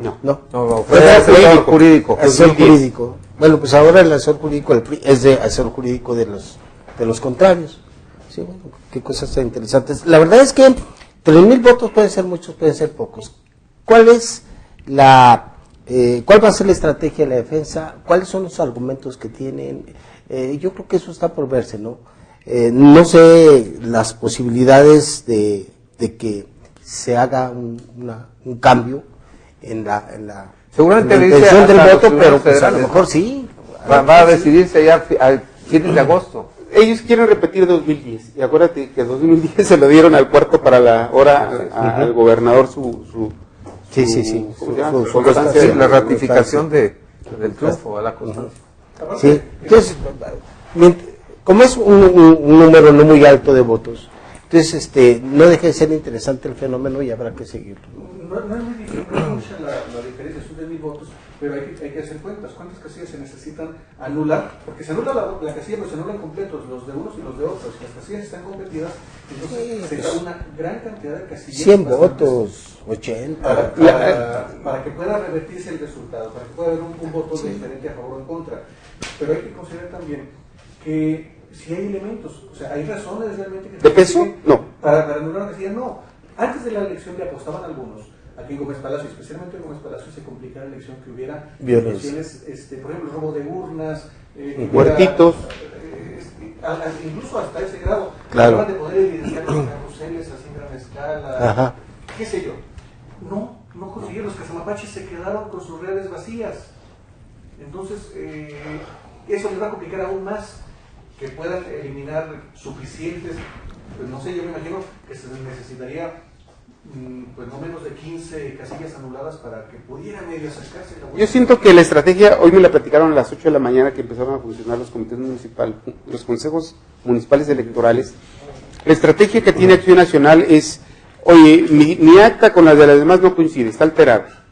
Speaker 2: fue
Speaker 1: asesor jurídico.
Speaker 2: Asesor jurídico. Bueno, pues ahora el asesor jurídico del PRI es de asesor jurídico de los contrarios. Sí, bueno, qué cosas tan interesantes. La verdad es que 3,000 votos pueden ser muchos, pueden ser pocos. ¿Cuál va a ser la estrategia de la defensa? ¿Cuáles son los argumentos que tienen? Yo creo que eso está por verse, ¿no? No sé las posibilidades de que se haga un cambio en la
Speaker 1: seguramente
Speaker 2: la intención del voto, pero pues a lo
Speaker 1: federales,
Speaker 2: mejor sí.
Speaker 1: va a decidirse ya a fines de agosto.
Speaker 3: Ellos quieren repetir 2010, y acuérdate que 2010 se lo dieron al cuarto para la hora al gobernador
Speaker 2: Sí.
Speaker 3: ¿cómo se llama?
Speaker 2: Su
Speaker 3: constancia.
Speaker 1: Sí, la ratificación del triunfo a la constancia.
Speaker 2: Sí, entonces, como es un número no muy alto de votos, entonces no deja de ser interesante el fenómeno y habrá que seguirlo.
Speaker 4: No es muy difícil, no es mucha la diferencia, son 10,000 votos, pero hay que hacer cuentas. ¿Cuántas casillas se necesitan anular? Porque se anula la casilla, pero se anulan completos los de unos y los de otros. Si las casillas están competidas, entonces se da una gran cantidad de casillas.
Speaker 2: 100 votos, 80.
Speaker 4: Para que pueda revertirse el resultado, para que pueda haber un voto diferente a favor o en contra. Pero hay que considerar también que si hay elementos, o sea, hay razones realmente que...
Speaker 3: ¿De peso? No.
Speaker 4: Para anular una casilla, no. Antes de la elección le apostaban algunos, aquí en Gómez Palacio, especialmente en Gómez Palacio, se complicara la elección, que hubiera situaciones, por ejemplo, robo de urnas,
Speaker 3: huertitos,
Speaker 4: incluso hasta ese grado,
Speaker 2: claro,
Speaker 4: de poder evidenciar los carruseles así en gran escala,
Speaker 2: ajá,
Speaker 4: qué sé yo. No consiguieron, los casamapaches se quedaron con sus redes vacías. Entonces, eso les va a complicar aún más que puedan eliminar suficientes, pues no sé, yo me imagino que se necesitaría pues no menos de 15 casillas anuladas para que pudiera medio acercarse la vuelta.
Speaker 3: Yo siento que la estrategia, hoy me la platicaron a las 8 de la mañana que empezaron a funcionar los comités municipales, los consejos municipales electorales. La estrategia que tiene Acción Nacional es, oye, mi acta con la de las demás no coincide, está alterada.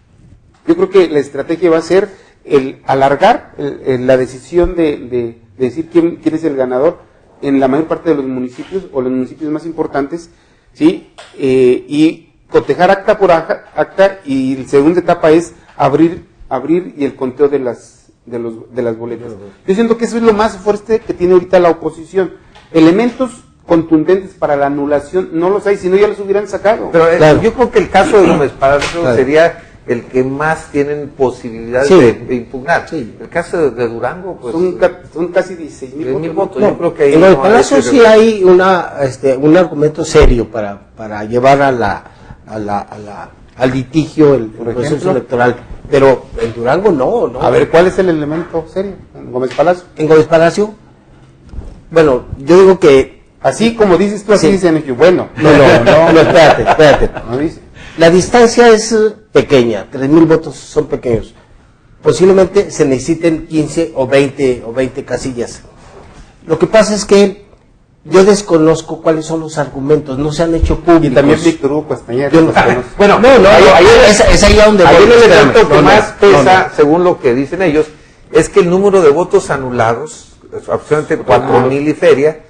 Speaker 3: Yo creo que la estrategia va a ser el alargar la decisión de decir quién es el ganador en la mayor parte de los municipios o los municipios más importantes, ¿sí? Y cotejar acta por acta, y la segunda etapa es abrir y el conteo de las boletas. Yo siento que eso es lo más fuerte que tiene ahorita la oposición. Elementos contundentes para la anulación no los hay, si no ya los hubieran sacado.
Speaker 1: Pero yo creo que el caso de Gómez Palacio sería el que más tienen posibilidades de impugnar. Sí. El caso de Durango, pues
Speaker 3: son casi 16,000
Speaker 1: votos.
Speaker 2: No,
Speaker 1: yo creo que ahí
Speaker 2: en el
Speaker 1: no
Speaker 2: Palacio
Speaker 1: hay
Speaker 2: sí hay un argumento serio para llevar al litigio el proceso electoral, pero en Durango no.
Speaker 3: A ver, ¿cuál es el elemento serio? ¿En Gómez Palacio?
Speaker 2: En Gómez Palacio, bueno, yo digo que
Speaker 3: así como dices tú, así dicen ellos. Bueno,
Speaker 2: no, espérate.
Speaker 3: No dice.
Speaker 2: La distancia es pequeña, 3,000 votos son pequeños. Posiblemente se necesiten 15 o 20 casillas. Lo que pasa es que yo desconozco cuáles son los argumentos, no se han hecho públicos.
Speaker 3: Y también Víctor Hugo Castañeda.
Speaker 1: Bueno,
Speaker 2: es ahí donde
Speaker 1: hay un elemento que más pesa,
Speaker 2: no.
Speaker 1: según lo que dicen ellos, es que el número de votos anulados, aproximadamente 4,000 y feria,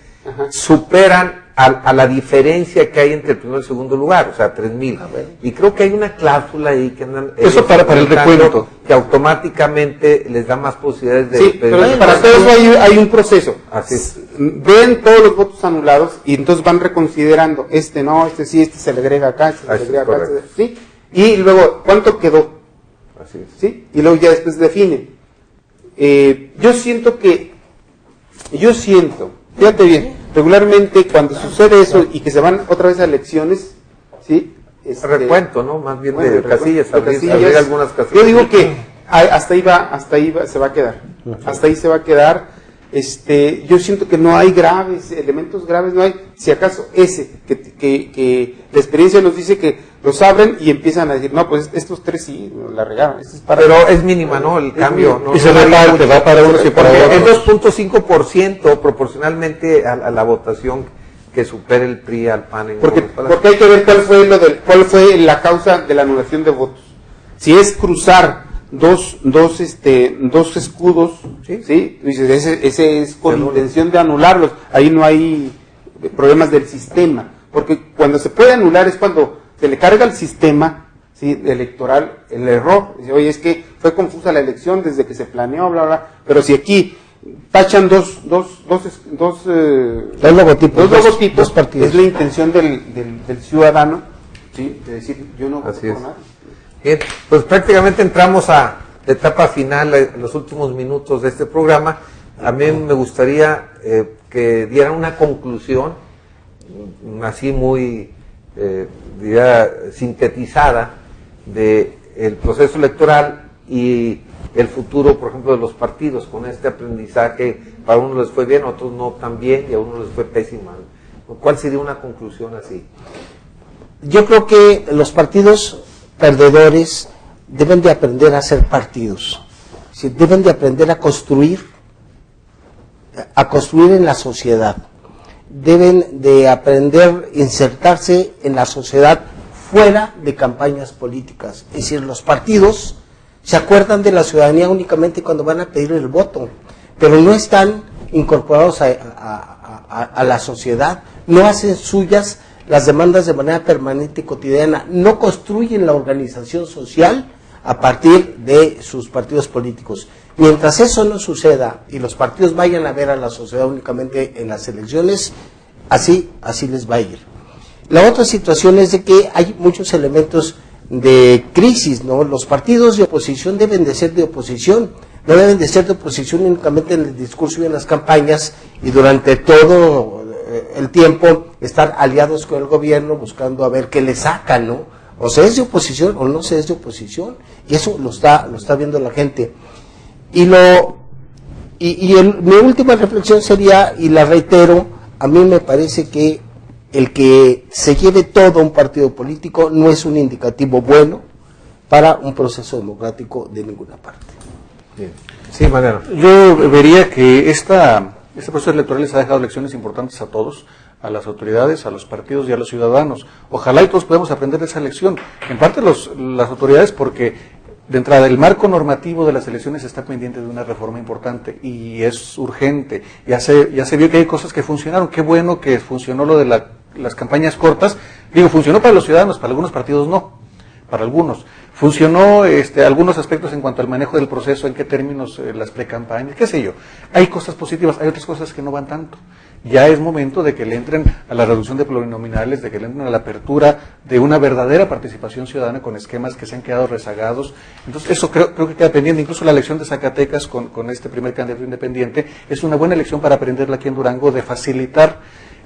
Speaker 1: superan a la diferencia que hay entre el primero y el segundo lugar, o sea, 3,000. Y creo que hay una cláusula ahí que andan...
Speaker 4: Eso para el recuento.
Speaker 1: Que automáticamente les da más posibilidades de...
Speaker 3: Sí, pero para todo eso hay un proceso.
Speaker 1: Así es.
Speaker 3: Ven todos los votos anulados y entonces van reconsiderando, este no, este sí, este se le agrega acá, este se le agrega acá, ¿sí? Y luego, ¿cuánto quedó?
Speaker 1: Así es.
Speaker 3: ¿Sí? Y luego ya después definen. Yo siento, fíjate bien, regularmente cuando sucede eso y que se van otra vez a elecciones, ¿sí?
Speaker 1: Recuento, ¿no? Más bien
Speaker 3: Bueno,
Speaker 1: de casillas, abrir algunas casillas.
Speaker 3: Yo digo que hasta ahí se va a quedar. Hasta ahí se va a quedar. Yo siento que no hay elementos graves no hay. Si acaso que la experiencia nos dice que los abren y empiezan a decir, no, pues estos tres sí, la regaron.
Speaker 1: Pero es mínima, ¿no? El cambio. ¿No?
Speaker 4: Y se reparte, va para unos y para otros.
Speaker 1: Es 2.5% proporcionalmente a la votación que supere el PRI al PAN.
Speaker 3: Porque hay que ver cuál fue la causa de la anulación de votos. Si es cruzar dos escudos, ¿sí? Dices, ese es con intención de anularlos. Ahí no hay problemas del sistema. Porque cuando se puede anular es cuando se le carga al sistema, ¿sí? Electoral el error. Dice, oye, es que fue confusa la elección desde que se planeó, bla, bla. Pero si aquí tachan dos logotipos,
Speaker 2: dos partidos,
Speaker 3: es la intención del ciudadano, ¿sí? De decir, yo no voto por nada.
Speaker 1: Bien, pues prácticamente entramos a la etapa final, los últimos minutos de este programa. A mí me gustaría que dieran una conclusión, así muy, diría, sintetizada, de el proceso electoral y el futuro, por ejemplo, de los partidos, con este aprendizaje. Para unos les fue bien, a otros no tan bien, y a unos les fue pésimo. ¿Cuál sería una conclusión así?
Speaker 2: Yo creo que los partidos perdedores deben de aprender a ser partidos, deben de aprender a construir en la sociedad, deben de aprender a insertarse en la sociedad fuera de campañas políticas. Es decir, los partidos se acuerdan de la ciudadanía únicamente cuando van a pedir el voto, pero no están incorporados a la sociedad, no hacen suyas las demandas de manera permanente y cotidiana, no construyen la organización social a partir de sus partidos políticos. Mientras eso no suceda y los partidos vayan a ver a la sociedad únicamente en las elecciones, así les va a ir. La otra situación es de que hay muchos elementos de crisis, ¿no? Los partidos de oposición deben de ser de oposición, no deben de ser de oposición únicamente en el discurso y en las campañas y durante todo el tiempo estar aliados con el gobierno buscando a ver qué le sacan, ¿no? O se es de oposición o no se es de oposición, y eso lo está viendo la gente. Mi última reflexión sería, y la reitero, a mí me parece que el que se lleve todo un partido político no es un indicativo bueno para un proceso democrático de ninguna parte.
Speaker 1: Bien. Sí, Mariano.
Speaker 4: Yo vería que este proceso electoral les ha dejado lecciones importantes a todos, a las autoridades, a los partidos y a los ciudadanos. Ojalá y todos podamos aprender de esa lección. En parte las autoridades, porque de entrada el marco normativo de las elecciones está pendiente de una reforma importante y es urgente. Ya se vio que hay cosas que funcionaron. Qué bueno que funcionó lo de las campañas cortas. Digo, funcionó para los ciudadanos, para algunos partidos no, para algunos. Funcionó algunos aspectos en cuanto al manejo del proceso, en qué términos las precampañas, qué sé yo. Hay cosas positivas, hay otras cosas que no van tanto. Ya es momento de que le entren a la reducción de plurinominales, de que le entren a la apertura de una verdadera participación ciudadana con esquemas que se han quedado rezagados. Entonces eso creo que queda pendiente. Incluso la elección de Zacatecas con este primer candidato independiente es una buena elección para aprenderla aquí en Durango, de facilitar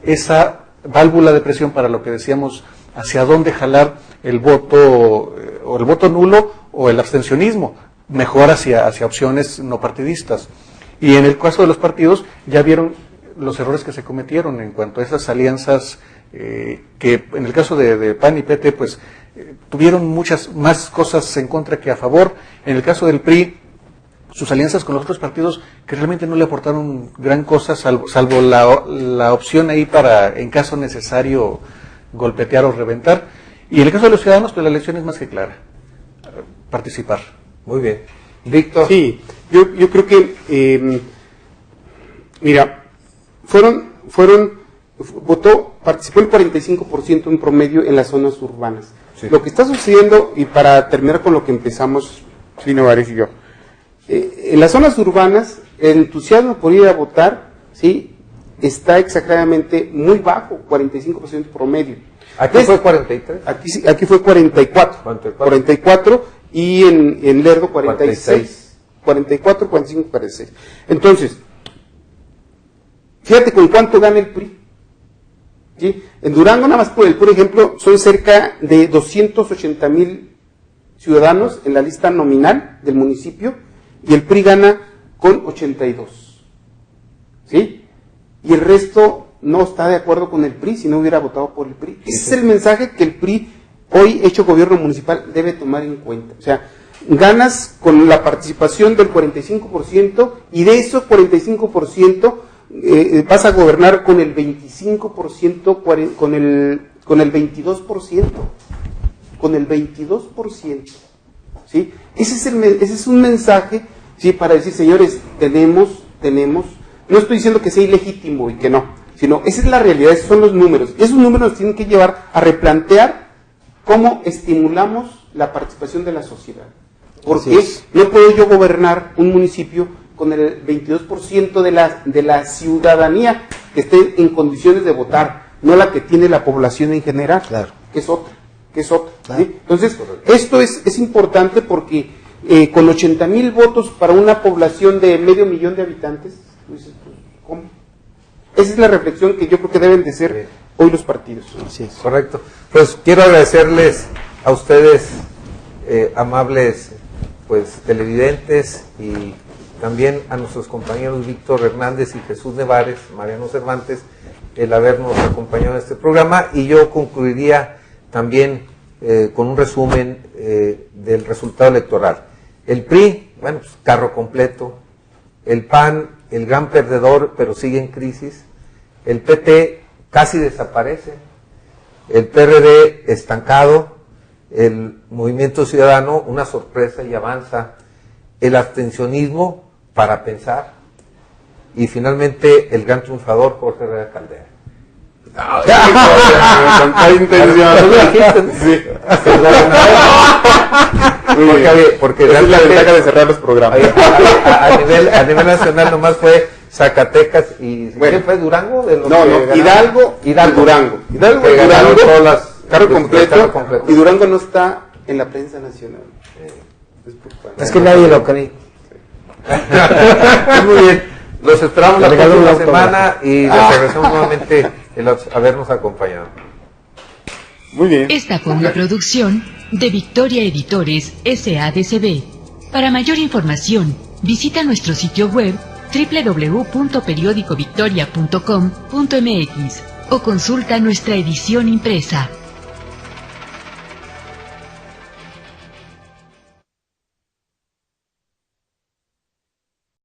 Speaker 4: esa válvula de presión para lo que decíamos, hacia dónde jalar el voto o el voto nulo o el abstencionismo, mejor hacia opciones no partidistas. Y en el caso de los partidos ya vieron los errores que se cometieron en cuanto a esas alianzas que en el caso de PAN y PT pues tuvieron muchas más cosas en contra que a favor. En el caso del PRI, sus alianzas con los otros partidos que realmente no le aportaron gran cosa, salvo la opción ahí para, en caso necesario, golpetear o reventar. Y en el caso de los ciudadanos, pues la elección es más que clara: participar.
Speaker 1: Muy bien. Víctor.
Speaker 3: Sí, yo creo que, mira, fueron participó el 45% en promedio en las zonas urbanas.
Speaker 1: Sí.
Speaker 3: Lo que está sucediendo, y para terminar con lo que empezamos, Lino Vares y yo, en las zonas urbanas, el entusiasmo por ir a votar, ¿sí?, está exageradamente muy bajo, 45% promedio.
Speaker 1: Aquí fue 43.
Speaker 3: Aquí fue 44, y en Lerdo 46. 44, 45, 46. Entonces, fíjate con cuánto gana el PRI. ¿Sí? En Durango, nada más por ejemplo, son cerca de 280,000 ciudadanos en la lista nominal del municipio, y el PRI gana con 82. ¿Sí? Y el resto no está de acuerdo con el PRI si no hubiera votado por el PRI. Ese es el mensaje que el PRI, hoy hecho gobierno municipal, debe tomar en cuenta. O sea, ganas con la participación del 45%, y de esos 45% vas a gobernar con el 25%, con el 22%. Con el 22%. ¿Sí? Ese es un mensaje, ¿sí?, para decir, señores, tenemos, no estoy diciendo que sea ilegítimo y que no, sino esa es la realidad, esos son los números. Esos números nos tienen que llevar a replantear cómo estimulamos la participación de la sociedad. Porque no puedo yo gobernar un municipio con el 22% de la ciudadanía que esté en condiciones de votar, no la que tiene la población en general,
Speaker 2: Claro.
Speaker 3: que es otra. ¿Sí? Entonces, esto es importante porque con 80,000 votos para una población de 500,000 de habitantes, pues, ¿cómo? Esa es la reflexión que yo creo que deben de ser hoy los partidos.
Speaker 2: Así es.
Speaker 1: Correcto. Pues quiero agradecerles a ustedes, amables pues televidentes, y también a nuestros compañeros Víctor Hernández y Jesús Nevares, Mariano Cervantes, el habernos acompañado en este programa. Y yo concluiría también con un resumen del resultado electoral. El PRI, bueno, pues, carro completo. El PAN, el gran perdedor, pero sigue en crisis. El PT casi desaparece. El PRD estancado. El Movimiento Ciudadano, una sorpresa y avanza. El abstencionismo, para pensar. Y finalmente el gran triunfador, Jorge Herrera Caldera.
Speaker 3: Con cada intención. Sí.
Speaker 1: Porque
Speaker 3: esa es la
Speaker 1: realmente
Speaker 3: ventaja de cerrar los programas.
Speaker 1: a nivel nacional nomás fue Zacatecas y
Speaker 3: Bueno.
Speaker 1: ¿qué fue Durango? De los
Speaker 3: No,
Speaker 1: que
Speaker 3: no,
Speaker 1: ganaron?
Speaker 3: Durango y Durango. Hidalgo
Speaker 1: Que
Speaker 3: y
Speaker 1: ganaron
Speaker 3: Durango,
Speaker 1: todas las-
Speaker 3: carro
Speaker 1: carro
Speaker 3: completo,
Speaker 1: completo.
Speaker 3: y Durango no está en la prensa nacional. Es preocupante.
Speaker 2: Es que nadie lo cree.
Speaker 1: Muy bien. Los esperamos la
Speaker 2: Le regaló
Speaker 1: próxima
Speaker 2: un autógrafo.
Speaker 1: semana y les agradecemos nuevamente el habernos acompañado.
Speaker 3: Muy bien.
Speaker 5: Esta fue una producción de Victoria Editores SADCB. Para mayor información, visita nuestro sitio web www.periodicovictoria.com.mx o consulta nuestra edición impresa.